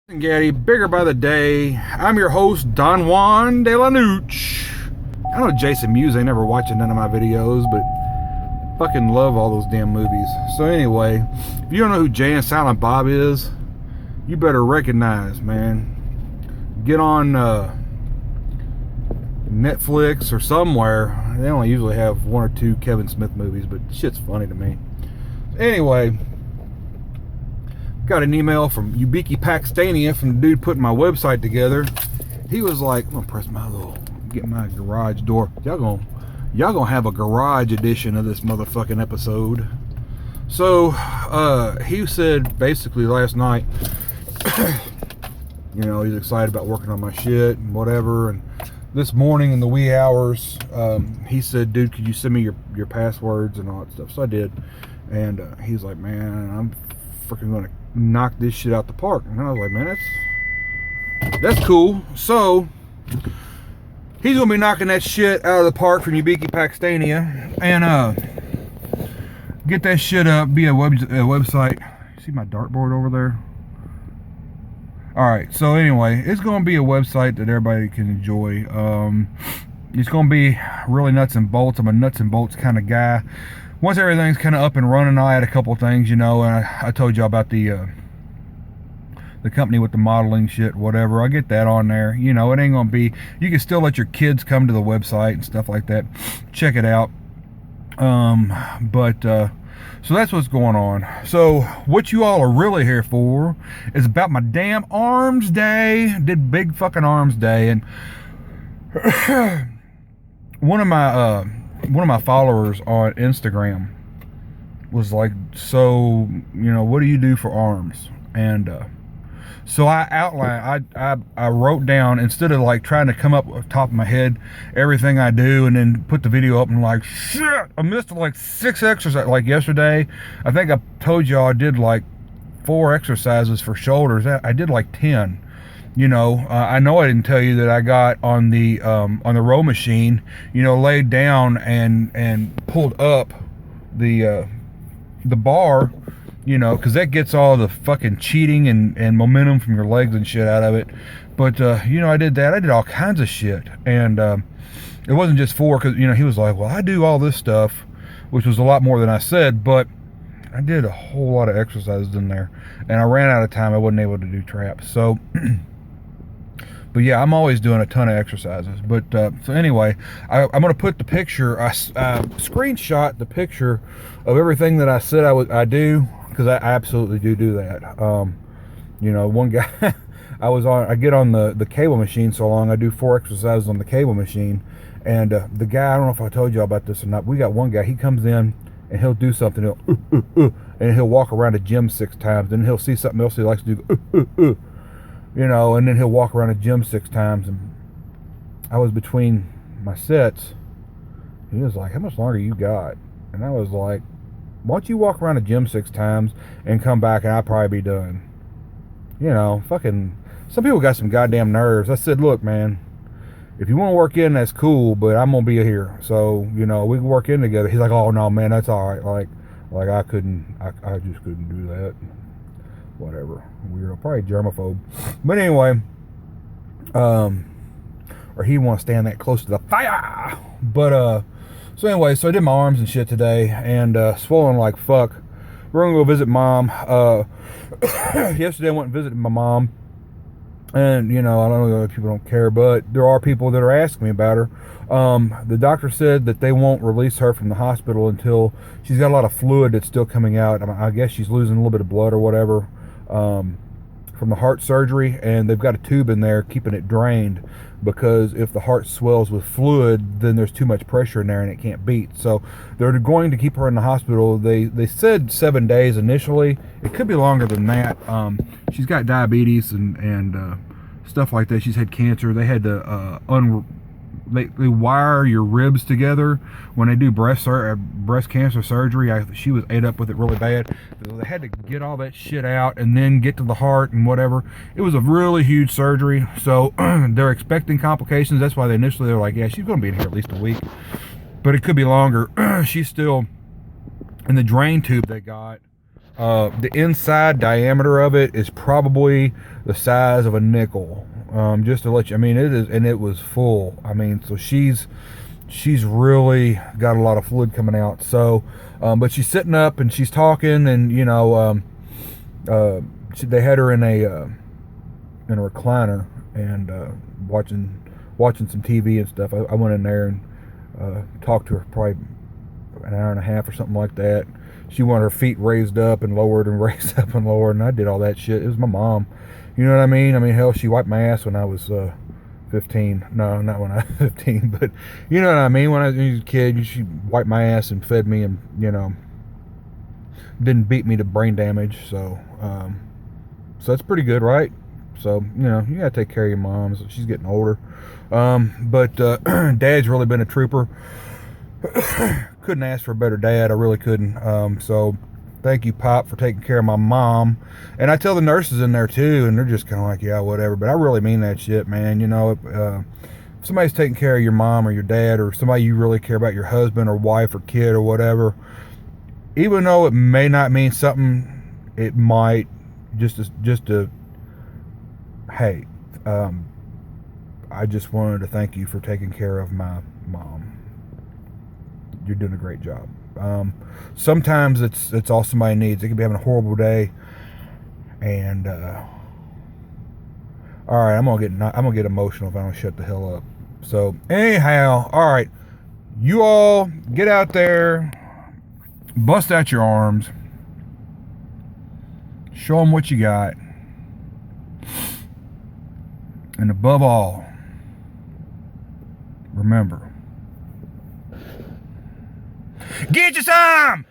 Gaddy, bigger by the day. I'm your host, Don Juan de la Nooch. I know Jason Mewes ain't never watching none of my videos, but fucking love all those damn movies. So anyway, if you don't know who Jay and Silent Bob is, you better recognize, man. Get on Netflix or somewhere. They only usually have one or two Kevin Smith movies, but shit's funny to me. Anyway, got an email from Ubiki Pakistania from the dude putting my website together. He was like, I'm gonna press my little, get my garage door. Y'all gonna have a garage edition of this motherfucking episode. So he said basically last night, you know, he's excited about working on my shit and whatever. And this morning in the wee hours, he said, dude, could you send me your passwords and all that stuff? So I did. And he's like, man, I'm freaking gonna knock this shit out the park. And I was like, man, that's cool. So he's gonna be knocking that shit out of the park from Ubiki Pakistania and get that shit up, be a website. See my dartboard over there? Alright, so anyway, it's gonna be a website that everybody can enjoy. It's gonna be really nuts and bolts. I'm a nuts and bolts kind of guy. Once everything's kind of up and running, I'll add a couple things, you know. And I told you about the company with the modeling shit, whatever. I'll get that on there. You know, it ain't gonna be, you can still let your kids come to the website and stuff like that. Check it out. So that's what's going on. So what you all are really here for is about my damn Arms Day. Did big fucking Arms Day, and one of my followers on Instagram was like, so, you know, what do you do for arms? And so I outlined, I wrote down, instead of like trying to come up with the top of my head everything I do and then put the video up, and like, shit, I missed like 6 exercises. Like yesterday, I think I told y'all I did like 4 exercises for shoulders. I did like 10. You know, I know I didn't tell you that I got on the row machine, you know, laid down and pulled up the bar, you know, because that gets all the fucking cheating and momentum from your legs and shit out of it. But you know, I did that. I did all kinds of shit, and it wasn't just 4, because, you know, he was like, well, I do all this stuff, which was a lot more than I said, but I did a whole lot of exercises in there, and I ran out of time. I wasn't able to do traps, so. But yeah, I'm always doing a ton of exercises. But so anyway, I'm going to put the picture, I screenshot the picture of everything that I said I do, because I absolutely do that. You know, one guy, I get on the cable machine so long, I do 4 exercises on the cable machine. And the guy, I don't know if I told you about this or not, we got one guy, he comes in and he'll do something, and he'll walk around the gym 6 times, then he'll see something else he likes to do, you know, and then he'll walk around the gym 6 times. And I was between my sets. He was like, how much longer you got? And I was like, why don't you walk around the gym 6 times and come back and I'll probably be done. You know, fucking, some people got some goddamn nerves. I said, look, man, if you want to work in, that's cool, but I'm going to be here. So, you know, we can work in together. He's like, oh, no, man, that's all right. Like I just couldn't do that. Whatever, weirdo, probably germaphobe. But anyway, or he wants to stand that close to the fire. But so anyway, so I did my arms and shit today, and swollen like fuck. We're gonna go visit mom. Yesterday I went and visited my mom, and you know, I don't know if people don't care, but there are people that are asking me about her. The doctor said that they won't release her from the hospital until she's got a lot of fluid that's still coming out. I guess she's losing a little bit of blood or whatever from the heart surgery, and they've got a tube in there keeping it drained, because if the heart swells with fluid, then there's too much pressure in there and it can't beat. So they're going to keep her in the hospital. They said 7 days initially. It could be longer than that. She's got diabetes and stuff like that. She's had cancer. They had to they wire your ribs together when they do breast cancer surgery. She was ate up with it really bad. So they had to get all that shit out and then get to the heart and whatever. It was a really huge surgery. So they're expecting complications. That's why they were like, yeah, she's going to be in here at least a week, but it could be longer. She's still in the drain tube they got. The inside diameter of it is probably the size of a nickel. Just to let you, I mean, it is, and it was full. I mean, so she's really got a lot of fluid coming out. So, but she's sitting up and she's talking, and you know, they had her in a recliner and watching some TV and stuff. I went in there and talked to her probably an hour and a half or something like that. She wanted her feet raised up and lowered and raised up and lowered, and I did all that shit. It was my mom. You know what I mean? I mean, hell, she wiped my ass when I was 15. No, not when I was 15, but you know what I mean? When I was a kid, she wiped my ass and fed me and, you know, didn't beat me to brain damage. So, so that's pretty good, right? So, you know, you gotta take care of your mom. So she's getting older. But Dad's really been a trooper. Couldn't ask for a better dad. I really couldn't. So thank you, Pop, for taking care of my mom. And I tell the nurses in there too, and they're just kind of like, yeah, whatever. But I really mean that shit, man. You know, if somebody's taking care of your mom or your dad or somebody you really care about, your husband or wife or kid or whatever, even though it may not mean something, it might just to hey, I just wanted to thank you for taking care of my mom. You're doing a great job. Sometimes it's all somebody needs. They could be having a horrible day, and all right, I'm gonna get emotional if I don't shut the hell up. So anyhow, all right, you all get out there, bust out your arms, show them what you got, and above all, remember, Gitcha Sum!